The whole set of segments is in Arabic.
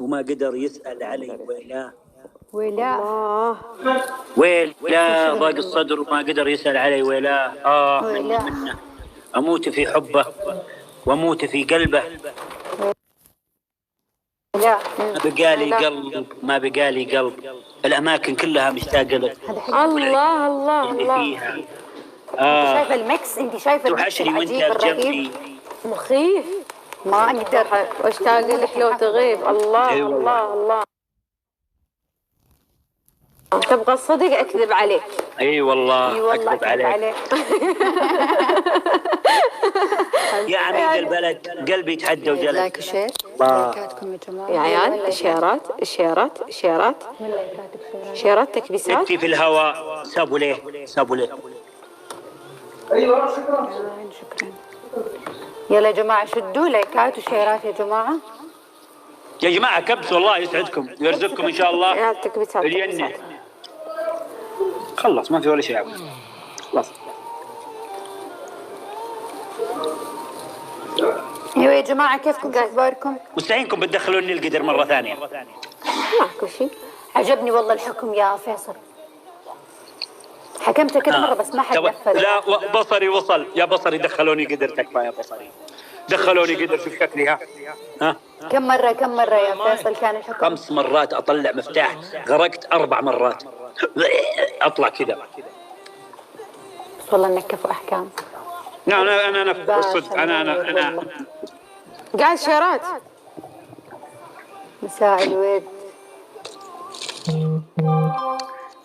وما قدر يسأل علي ويلاه. ويلاه ويلاه ضاق الصدر وما قدر يسأل علي ويلاه. مني منه أموت في حبه وأموت في قلبه. ما بقالي قلب، ما بقالي قلب، الأماكن كلها مشتاقة لك. الله الله الله. فيها انت شايفه الميكس، انت شايفه الميكس توحشني وانت العجيب الرهيب. مخيف، ما اقدر واشتاق لك لو تغيب. الله أيوة الله الله. تبغى الصدق اكذب عليك. اي والله اكذب عليك. يا عميد البلد قلبي يتحدى وجلد. لايك وشير لايكاتكم يا جماعه يا عيال. اشيارات اشيارات اشيارات اشيارات تكبيسات. انتي في الهواء سابوا ليه سابوا ليه. ايوه شكرا. يلا يا جماعه شدوا لايكات وشيرات يا جماعه. يا جماعه كبس والله يسعدكم ويرزقكم ان شاء الله. يا تكبيسات الجنة خلص ما في ولا شيء عاوز. خلاص. ايوه يا جماعه كيفكم اخباركم؟ مستعينكم بتدخلوني القدر مره ثانيه. ماكو شيء. عجبني والله الحكم يا فيصل. حكمت كذا مره بس ما حد نفذ. لا بصري وصل يا بصري. دخلوني قدر تكفى يا بصري. دخلوني قدر شوف شكلي. ها كم مره يا فيصل كان الحكم؟ 5 مرات اطلع مفتاح غرقت 4 مرات اطلع كذا. والله انك كفو احكام. لا انا الصدق انا قاعد شيرات. مساء الود.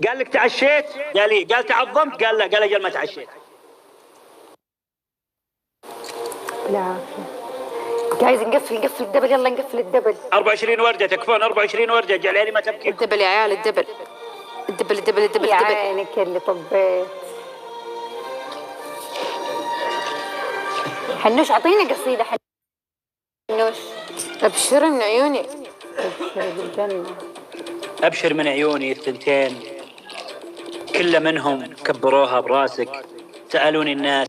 قال لك تعشيت؟ قال تعظمت؟ قال لا، قال اجل ما تعشيت. بالعافيه. جايز نقفل الدبل. يلا نقفل الدبل. 24 ورده تكفون. 24 ورده اجل عيالي ما تبكي. الدبل يا عيال. الدبل الدبل الدبل الدبل يا الدبل. عينك اللي طبيت. حنوش اعطيني قصيده. حنوش ابشري من عيوني. ابشري بالجنه. ابشر من عيوني الثنتين كل منهم كبروها براسك. سالوني الناس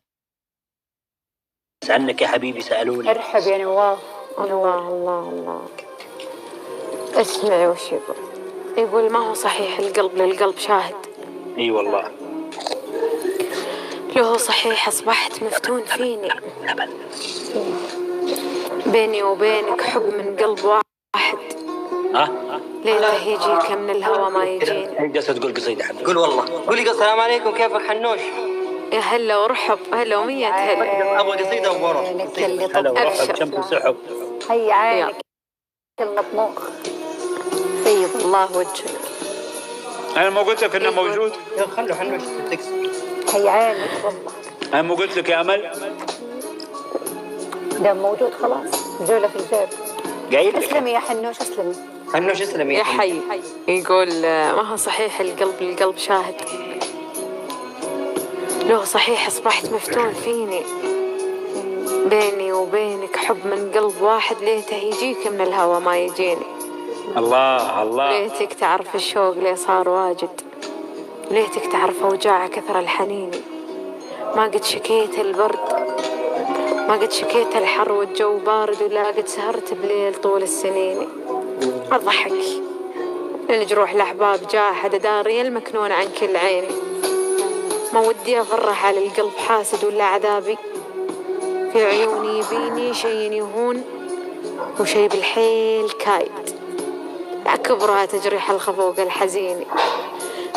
عنك يا حبيبي سالوني. ارحب يا نواف. الله الله الله. اسمعي وش يقول ما هو صحيح القلب للقلب شاهد. اي والله. لو هو صحيح اصبحت مفتون فيني. بيني وبينك حب من قلب واحد. ليته يجيك من الهوى ما يجيني. جالسه تقول قصيده حبيبي. قول والله. قولي السلام عليكم كيفك حنوش؟ يا هلا ورحب. هلا ومية هلا. ابغى قصيده وورا. هلا ورحب. شمس سحب. هيا عينك المطموخ. بيض الله وجهك. انا ما قلت لك انه موجود؟ يلا خلوا حنوش تكس. هيا عينك والله. انا ما قلت لك يا امل؟ ده موجود خلاص. جوله في الجيب. قايل اسلمي يا حنوش اسلمي. حنوش اسلمي يا حي. يقول ما هو صحيح القلب للقلب شاهد. لو صحيح اصبحت مفتون فيني. بيني وبينك حب من قلب واحد. ليته يجيك من الهوى ما يجيني. الله الله. ليتك تعرف الشوق ليه صار واجد. ليتك تعرف اوجاع كثر الحنين. ما قد شكيت البرد، ما قد شكيت الحر والجو بارد، ولا قد سهرت بليل طول السنين. أضحك للجروح الأحباب جاحد داري المكنون عن كل عيني. ما ودي أفرح على القلب حاسد ولا عذابي. في عيوني يبيني شي يهون وشي بالحيل كايد. أكبرها تجريح الخفوق الحزين.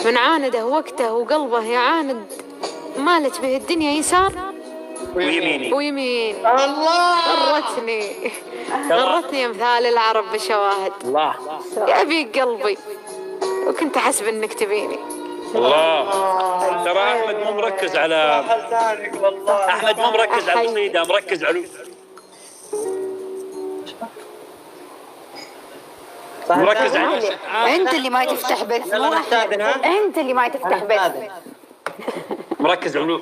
من عانده وقته وقلبه يعاند. مالت به الدنيا يسار ويمين. الله غرتني امثال العرب بشواهد. الله يا ابي قلبي وكنت احسب انك تبيني. الله. ترى احمد مو مركز على احمد مو مركز على القصيده، مركز على مركز على انت اللي ما تفتح بث. يلا نستاذن. ها انت اللي ما تفتح بث. مركز على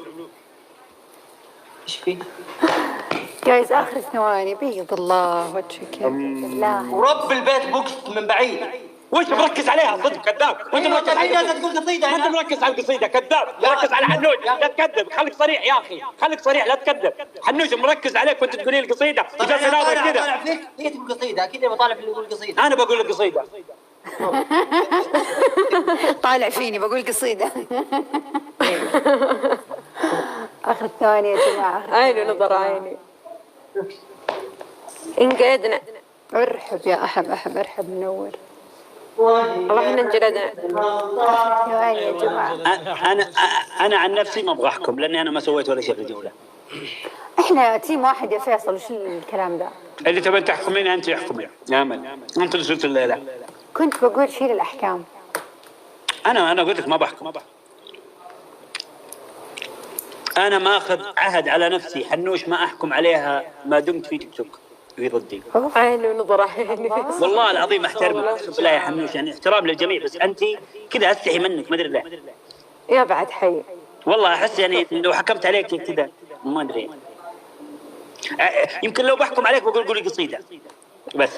ايش في؟ جايز اخر ثواني. بيض الله وجهك بالله. ورب البيت بوكس من بعيد. وانت مركز عليها صدق كذاب، وانت مركز على تقول قصيدة. وانت مركز على القصيده كذاب، مركز على حنوش لا تكذب، خليك صريح يا اخي، خليك صريح لا تكذب. حنوش مركز عليك وانت تقولي القصيده وجالس ناظر كذا. طالع فيك هي تقول قصيدة، اكيد بطالع في اللي يقول قصيدة. انا بقول القصيده. طالع فيني بقول قصيدة. آخر ثواني يا جماعة. عيني نظر عيني. انقعدنا. ارحب يا أحب ارحب منور. والله احنا انجلدنا. آخر ثواني يا جماعة. انا عن نفسي ما ابغاحكم لاني انا ما سويت ولا شيء في الجوله. احنا تيم واحد يا فيصل، وش الكلام ده؟ اللي تبين تحكمين انت احكمي يا امل، انت اللي صرت الليله. كنت بقول شيل الأحكام. انا قلت لك ما بحكم. انا ماخذ عهد على نفسي حنوش ما احكم عليها ما دمت في تيك توك في ضدي. عيني ونظر عيني. والله العظيم احترمك اقسم بالله يا حنوش، يعني احترام للجميع، بس انت كذا استحي منك ما ادري ليه. يا بعد حي. والله احس يعني لو حكمت عليك كذا ما ادري، يمكن لو بحكم عليك بقول قولي قصيده بس.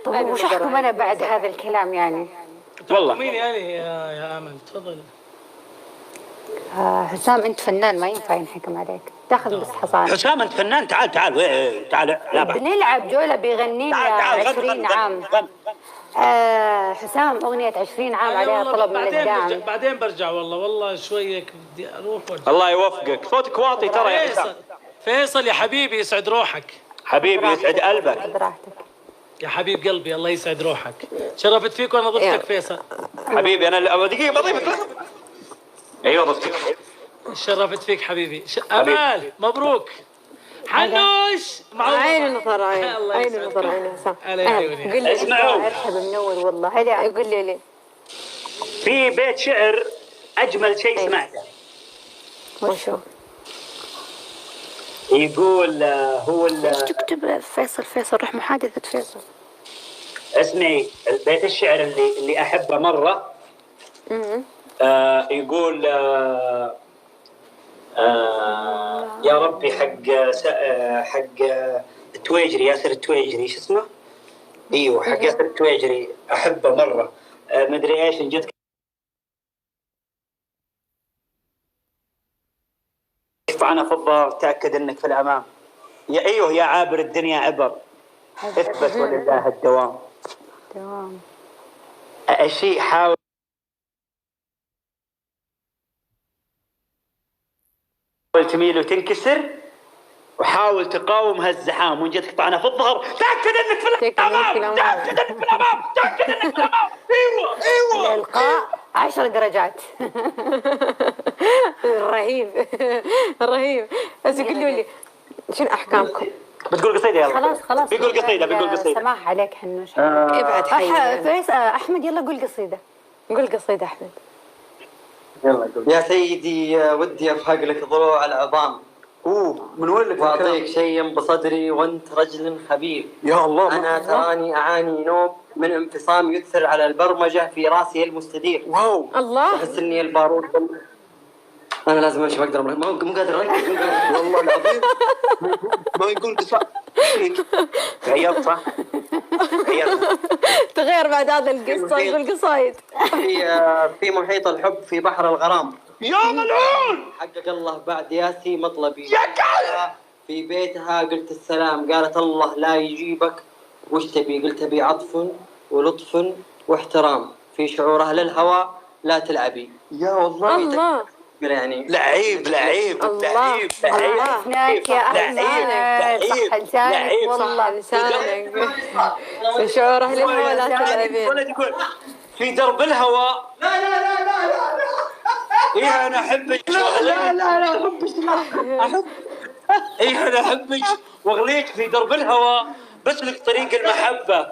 طيب وش أحكم أنا بعد هذا الكلام يعني؟ والله مين يعني يا امل تفضل. حسام أنت فنان ما ينفع ينحكم عليك، تاخذ بس حصان. حسام انت فنان، تعال تعال لا بعد. بنلعب جولة بيغني لنا تعال 20 عام. حسام أغنية 20 عام عليها طلب من الدعم. بعدين برجع والله شويه بدي اروح وارجع. الله يوفقك، صوتك واطي ترى يا حسام. فيصل يا حبيبي يسعد روحك. حبيبي يسعد قلبك. براحتك يا حبيب قلبي الله يسعد روحك. شرفت فيك وانا ضفتك فيصل. حبيبي انا دقيقه بضيفك. ايوه ضفتك. شرفت فيك حبيبي. امال مبروك. حنوش عيني نظر عيني. الله عيني يسعدك. نظر عيني حسام. على عيوني. قل لي اسمعوا. ارحب منور والله. هلا قل لي. في بيت شعر اجمل شيء سمعته. وشو؟ يقول هو تكتب فيصل روح محادثة فيصل. اسمعي بيت الشعر اللي احبه مره. يقول يا ربي حق التويجري، ياسر التويجري شو اسمه؟ ايوه حق ياسر التويجري احبه مره. مدري ايش ان جد انا فضة تأكد انك في الامام. ايوه يا عابر الدنيا عبر، اثبت ولله الدوام. تمام. الشيء حاول تميل وتنكسر، وحاول تقاوم هالزحام، وان جتك طعنه في الظهر تأكد انك في الامام، تأكد انك في الامام، تأكد انك في الامام. ايوه الإلقاء 10 درجات. رهيب. رهيب. بس قولوا لي شنو احكامكم؟ بتقول قصيدة يلا. خلاص بيقول قصيدة. سماح عليك حنوش. ابعد حي. أحمد يلا قول قصيدة. قول قصيدة أحمد. يلا قول. يا سيدي ودي افحق لك ضلوع العظام. من وين لك واعطيك شيء بصدري وانت رجل خبير. يا الله. انا تراني اعاني نوب من انفصام يؤثر على البرمجه في راسي المستدير. واو. الله. احس اني البارود. انا لازم امشي، ما اقدر مو قادر اركز. والله العظيم ما يقول قصائد. غيرت صح؟ تغير بعد هذا القصة يقول قصايد. في محيط الحب في بحر الغرام. يا ملعون. حقق الله بعد ياسي مطلبي. يا كلب. في بيتها قلت السلام، قالت الله لا يجيبك وش تبي؟ قلت ابي عطف ولطف واحترام، في شعور اهل الهوى لا تلعبي. يا والله الله. يعني لعيب الله. هناك يا أحمد صح لسانك والله. لسانك. في شعور أهل الهوى لا تلعبين. ولد يقول في درب الهوى. إيه أنا أحبك. لا أحب. إيه أنا أحبك وأغليك في درب الهوى، بسلك طريق المحبة.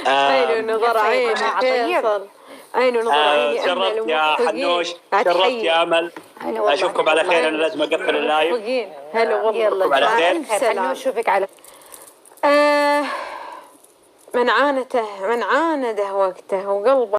عين ونظر عين فيصل. عين ونظر عيني. شرفت يا حنوش، شرفت يا أمل. أشوفكم على خير. أنا لازم أقفل اللايف. هلا والله. يلا على خير. حنوش شوفك على من عانده وقته وقلبه